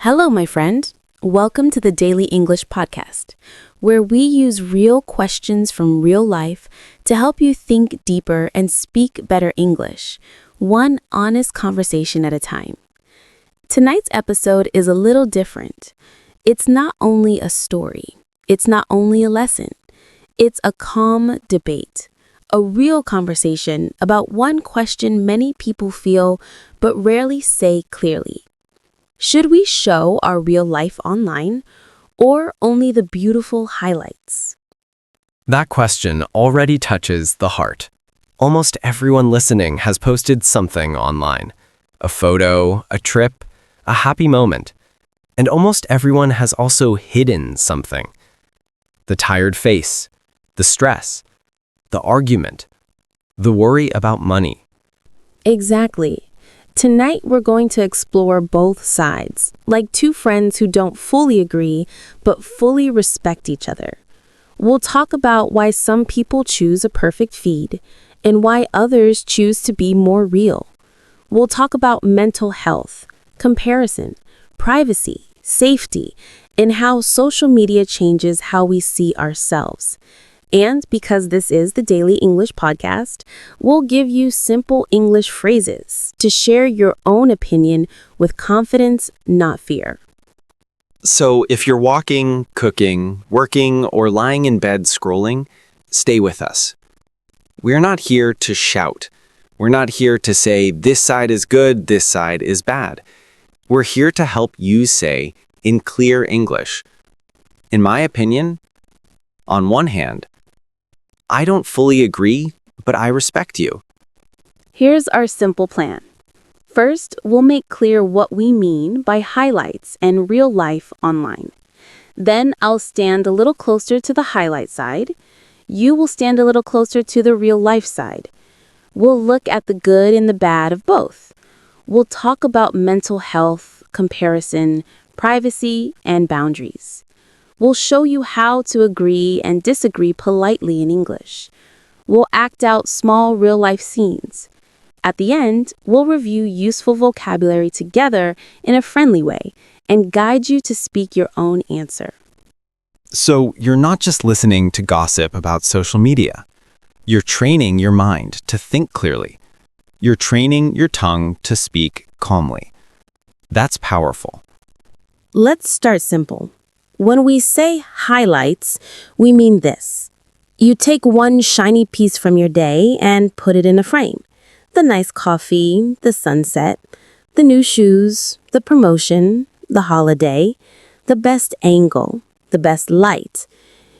Hello, my friend. Welcome to the Daily English Podcast, where we use real questions from real life to help you think deeper and speak better English, one honest conversation at a time. Tonight's episode is a little different. It's not only a story, it's not only a lesson, it's a calm debate, a real conversation about one question many people feel but rarely say clearly. Should we show our real life online or only the beautiful highlights? That question already touches the heart. Almost everyone listening has posted something online. A photo, a trip, a happy moment. And almost everyone has also hidden something. The tired face, the stress, the argument, the worry about money. Exactly. Tonight, we're going to explore both sides, like two friends who don't fully agree but fully respect each other. We'll talk about why some people choose a perfect feed and why others choose to be more real. We'll talk about mental health, comparison, privacy, safety, and how social media changes how we see ourselves. And because this is the Daily English Podcast, we'll give you simple English phrases to share your own opinion with confidence, not fear. So if you're walking, cooking, working, or lying in bed scrolling, stay with us. We're not here to shout. We're not here to say this side is good, this side is bad. We're here to help you say, in clear English, in my opinion, on one hand, I don't fully agree, but I respect you. Here's our simple plan. First, we'll make clear what we mean by highlights and real life online. Then I'll stand a little closer to the highlight side. You will stand a little closer to the real life side. We'll look at the good and the bad of both. We'll talk about mental health, comparison, privacy, and boundaries. We'll show you how to agree and disagree politely in English. We'll act out small real-life scenes. At the end, we'll review useful vocabulary together in a friendly way and guide you to speak your own answer. So you're not just listening to gossip about social media. You're training your mind to think clearly. You're training your tongue to speak calmly. That's powerful. Let's start simple. When we say highlights, we mean this. You take one shiny piece from your day and put it in a frame. The nice coffee, the sunset, the new shoes, the promotion, the holiday, the best angle, the best light.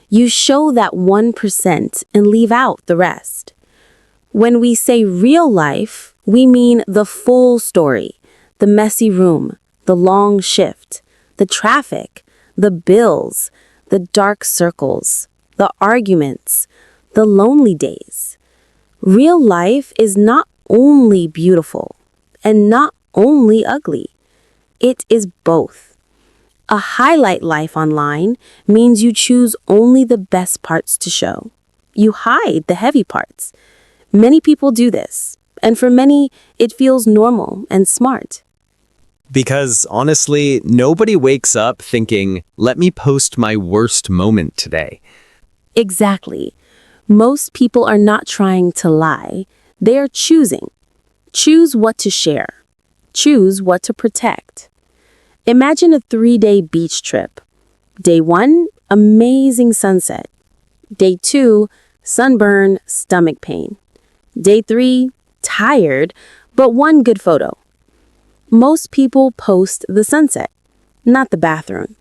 You show that 1% and leave out the rest. When we say real life, we mean the full story, the messy room, the long shift, the traffic, the bills, the dark circles, the arguments, the lonely days. Real life is not only beautiful and not only ugly. It is both. A highlight life online means you choose only the best parts to show. You hide the heavy parts. Many people do this, and for many, it feels normal and smart. Because honestly, nobody wakes up thinking, let me post my worst moment today. Exactly. Most people are not trying to lie. They are choosing. Choose what to share. Choose what to protect. Imagine a 3-day beach trip. Day 1, amazing sunset. Day 2, sunburn, stomach pain. Day 3, tired, but one good photo. Most people post the sunset, not the bathroom.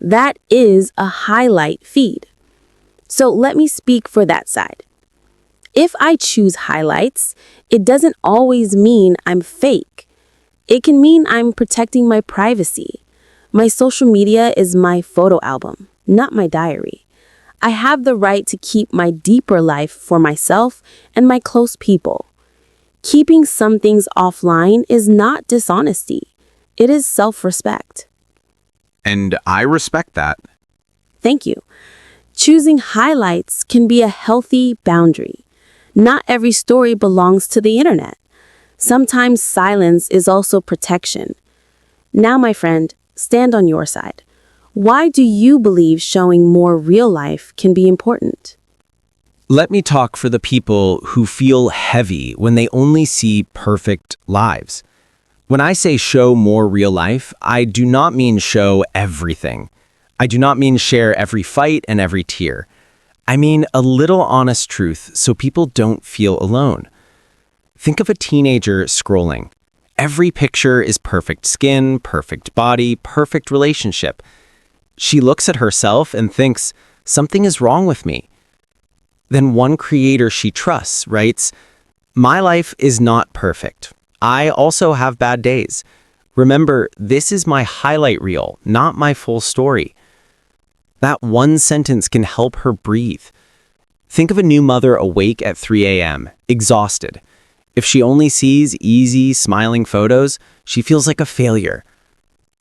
That is a highlight feed. So let me speak for that side. If I choose highlights, it doesn't always mean I'm fake. It can mean I'm protecting my privacy. My social media is my photo album, not my diary. I have the right to keep my deeper life for myself and my close people. Keeping some things offline is not dishonesty. It is self-respect. And I respect that. Thank you. Choosing highlights can be a healthy boundary. Not every story belongs to the internet. Sometimes silence is also protection. Now, my friend, stand on your side. Why do you believe showing more real life can be important? Let me talk for the people who feel heavy when they only see perfect lives. When I say show more real life, I do not mean show everything. I do not mean share every fight and every tear. I mean a little honest truth so people don't feel alone. Think of a teenager scrolling. Every picture is perfect skin, perfect body, perfect relationship. She looks at herself and thinks, something is wrong with me. Then one creator she trusts writes, my life is not perfect. I also have bad days. Remember, this is my highlight reel, not my full story. That one sentence can help her breathe. Think of a new mother awake at 3 a.m., exhausted. If she only sees easy, smiling photos, she feels like a failure.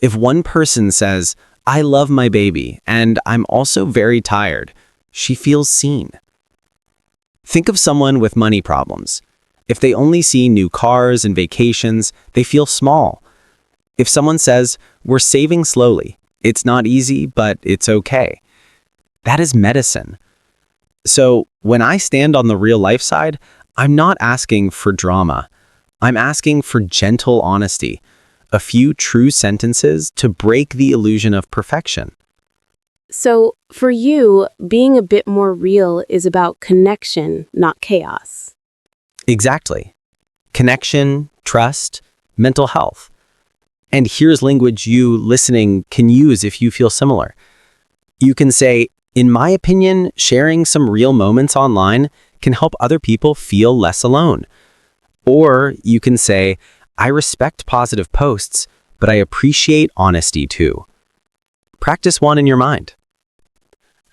If one person says, I love my baby, and I'm also very tired, she feels seen. Think of someone with money problems. If they only see new cars and vacations, they feel small. If someone says, we're saving slowly, it's not easy, but it's okay. That is medicine. So when I stand on the real life side, I'm not asking for drama. I'm asking for gentle honesty, a few true sentences to break the illusion of perfection. So, for you, being a bit more real is about connection, not chaos. Exactly. Connection, trust, mental health. And here's language you listening can use if you feel similar. You can say, in my opinion, sharing some real moments online can help other people feel less alone. Or you can say, I respect positive posts, but I appreciate honesty too. Practice one in your mind.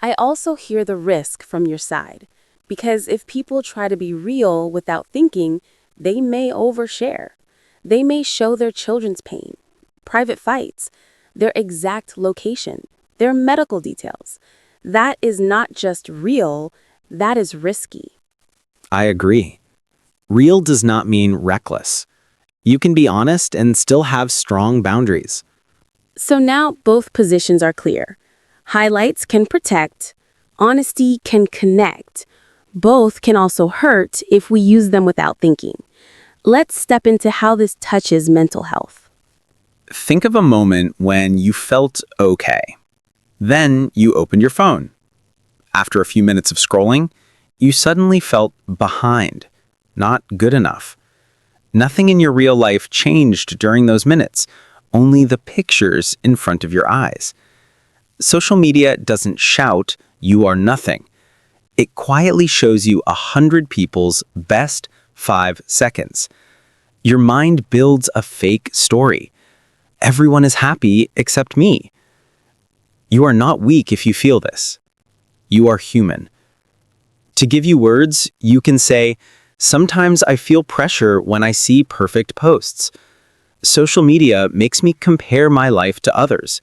I also hear the risk from your side, because if people try to be real without thinking, they may overshare. They may show their children's pain, private fights, their exact location, their medical details. That is not just real, that is risky. I agree. Real does not mean reckless. You can be honest and still have strong boundaries. So now both positions are clear. Highlights can protect, honesty can connect. Both can also hurt if we use them without thinking. Let's step into how this touches mental health. Think of a moment when you felt okay. Then you opened your phone. After a few minutes of scrolling, you suddenly felt behind, not good enough. Nothing in your real life changed during those minutes, only the pictures in front of your eyes. Social media doesn't shout, you are nothing. It quietly shows you 100 people's best 5 seconds. Your mind builds a fake story. Everyone is happy except me. You are not weak if you feel this. You are human. To give you words, you can say, sometimes I feel pressure when I see perfect posts. Social media makes me compare my life to others.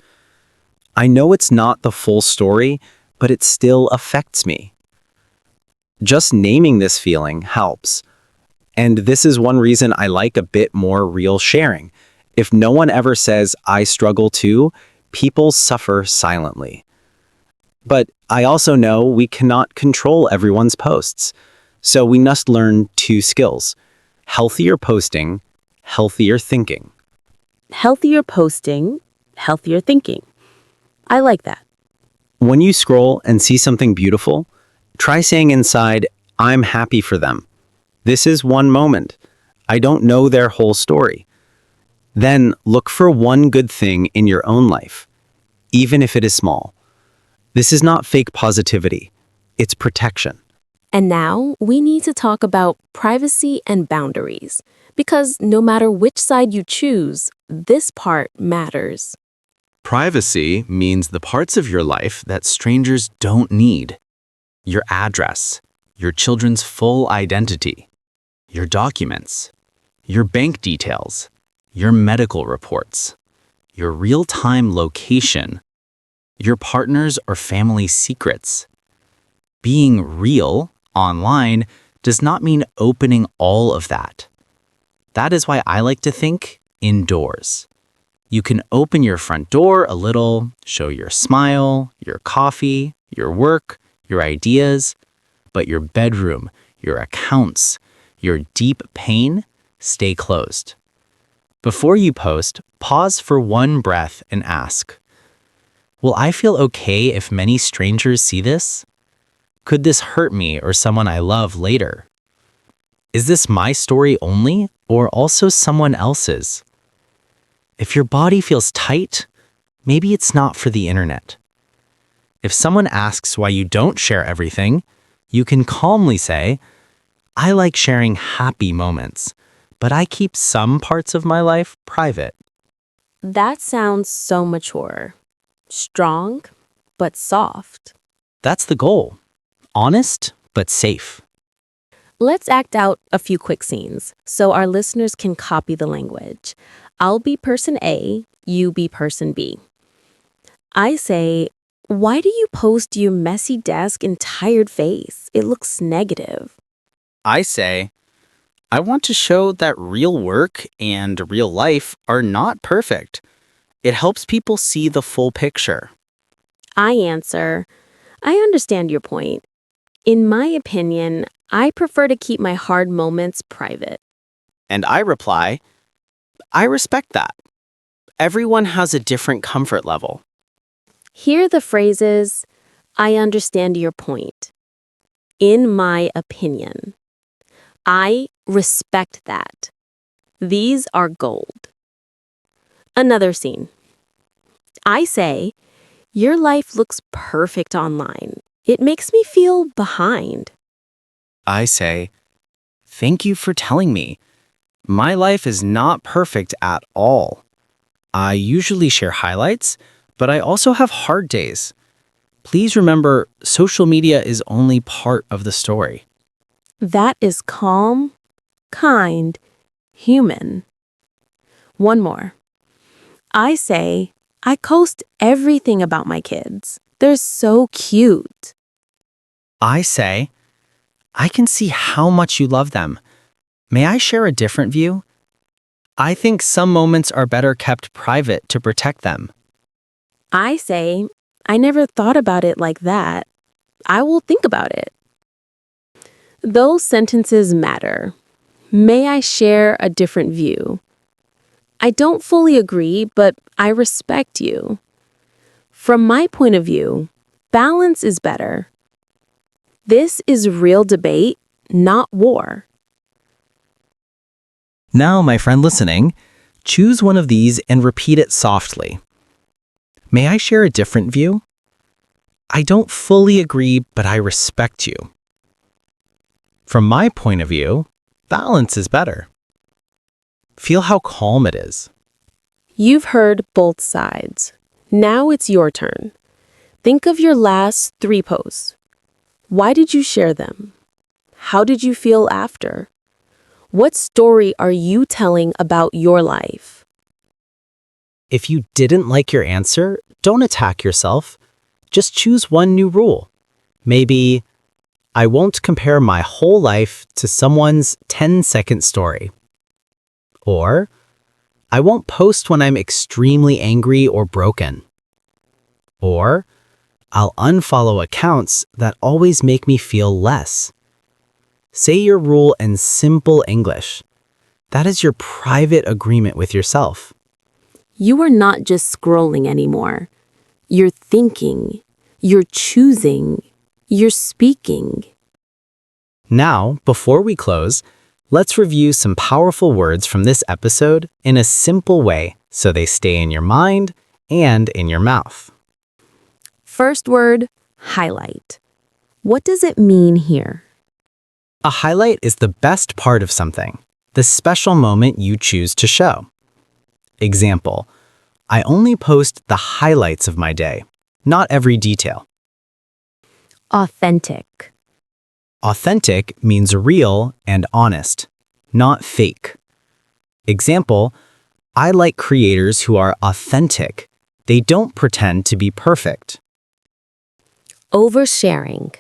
I know it's not the full story, but it still affects me. Just naming this feeling helps. And this is one reason I like a bit more real sharing. If no one ever says, I struggle too, people suffer silently. But I also know we cannot control everyone's posts. So we must learn 2 skills: healthier posting, healthier thinking. Healthier posting, healthier thinking. I like that. When you scroll and see something beautiful, try saying inside, I'm happy for them. This is one moment. I don't know their whole story. Then look for one good thing in your own life, even if it is small. This is not fake positivity. It's protection. And now we need to talk about privacy and boundaries, because no matter which side you choose, this part matters. Privacy means the parts of your life that strangers don't need. Your address, your children's full identity, your documents, your bank details, your medical reports, your real-time location, your partner's or family's secrets. Being real online does not mean opening all of that. That is why I like to think indoors. You can open your front door a little, show your smile, your coffee, your work, your ideas, but your bedroom, your accounts, your deep pain, stay closed. Before you post, pause for one breath and ask, will I feel okay if many strangers see this? Could this hurt me or someone I love later? Is this my story only or also someone else's? If your body feels tight, maybe it's not for the internet. If someone asks why you don't share everything, you can calmly say, I like sharing happy moments, but I keep some parts of my life private. That sounds so mature. Strong, but soft. That's the goal. Honest, but safe. Let's act out a few quick scenes so our listeners can copy the language. I'll be person A, you be person B. I say, why do you post your messy desk and tired face? It looks negative. I say, I want to show that real work and real life are not perfect. It helps people see the full picture. I answer, I understand your point. In my opinion, I prefer to keep my hard moments private. And I reply, I respect that. Everyone has a different comfort level. Here the phrases, I understand your point. In my opinion. I respect that. These are gold. Another scene. I say, your life looks perfect online. It makes me feel behind. I say, thank you for telling me. My life is not perfect at all. I usually share highlights, but I also have hard days. Please remember, social media is only part of the story. That is calm, kind, human. One more. I say, I post everything about my kids. They're so cute. I say, I can see how much you love them. May I share a different view? I think some moments are better kept private to protect them. I say, I never thought about it like that. I will think about it. Those sentences matter. May I share a different view? I don't fully agree, but I respect you. From my point of view, balance is better. This is real debate, not war. Now, my friend listening, choose one of these and repeat it softly. May I share a different view? I don't fully agree, but I respect you. From my point of view, balance is better. Feel how calm it is. You've heard both sides. Now it's your turn. Think of your last 3 posts. Why did you share them? How did you feel after? What story are you telling about your life? If you didn't like your answer, don't attack yourself. Just choose one new rule. Maybe, I won't compare my whole life to someone's 10-second story. Or, I won't post when I'm extremely angry or broken. Or, I'll unfollow accounts that always make me feel less. Say your rule in simple English. That is your private agreement with yourself. You are not just scrolling anymore. You're thinking, you're choosing, you're speaking. Now, before we close, let's review some powerful words from this episode in a simple way so they stay in your mind and in your mouth. First word, highlight. What does it mean here? A highlight is the best part of something, the special moment you choose to show. Example, I only post the highlights of my day, not every detail. Authentic. Authentic means real and honest, not fake. Example, I like creators who are authentic. They don't pretend to be perfect. Oversharing.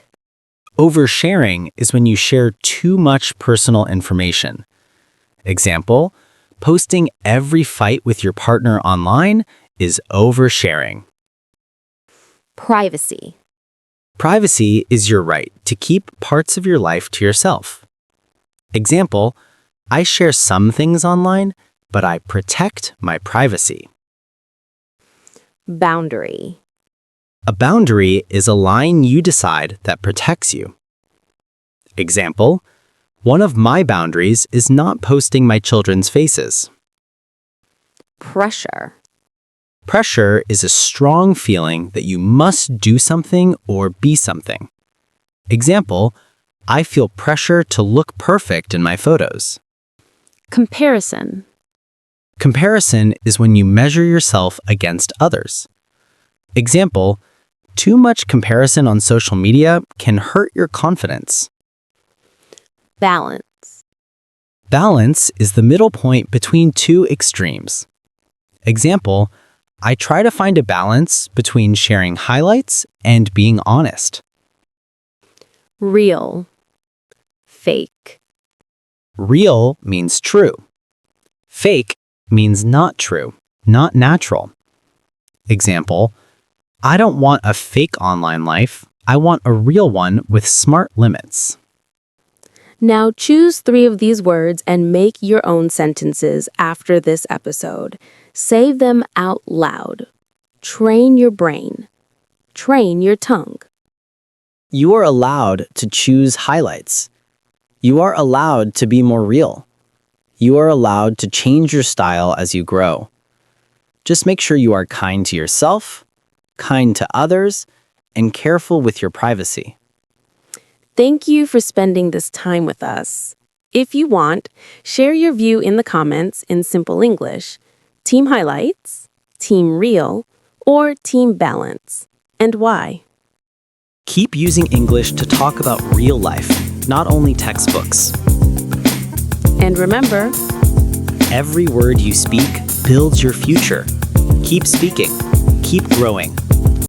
Oversharing is when you share too much personal information. Example, Posting every fight with your partner online is oversharing. Privacy. Privacy is your right to keep parts of your life to yourself. Example, I share some things online, but I protect my privacy. Boundary. A boundary is a line you decide that protects you. Example, one of my boundaries is not posting my children's faces. Pressure. Pressure is a strong feeling that you must do something or be something. Example, I feel pressure to look perfect in my photos. Comparison. Comparison is when you measure yourself against others. Example, too much comparison on social media can hurt your confidence. Balance. Balance is the middle point between two extremes. Example, I try to find a balance between sharing highlights and being honest. Real. Fake. Real means true. Fake means not true, not natural. Example, I don't want a fake online life. I want a real one with smart limits. Now choose 3 of these words and make your own sentences after this episode. Say them out loud. Train your brain. Train your tongue. You are allowed to choose highlights. You are allowed to be more real. You are allowed to change your style as you grow. Just make sure you are kind to yourself, kind to others, and careful with your privacy. Thank you for spending this time with us. If you want, share your view in the comments in simple English. Team highlights, team real, or team balance, and why. Keep using English to talk about real life, not only textbooks. And remember, Every word you speak builds your future. Keep speaking. Keep growing.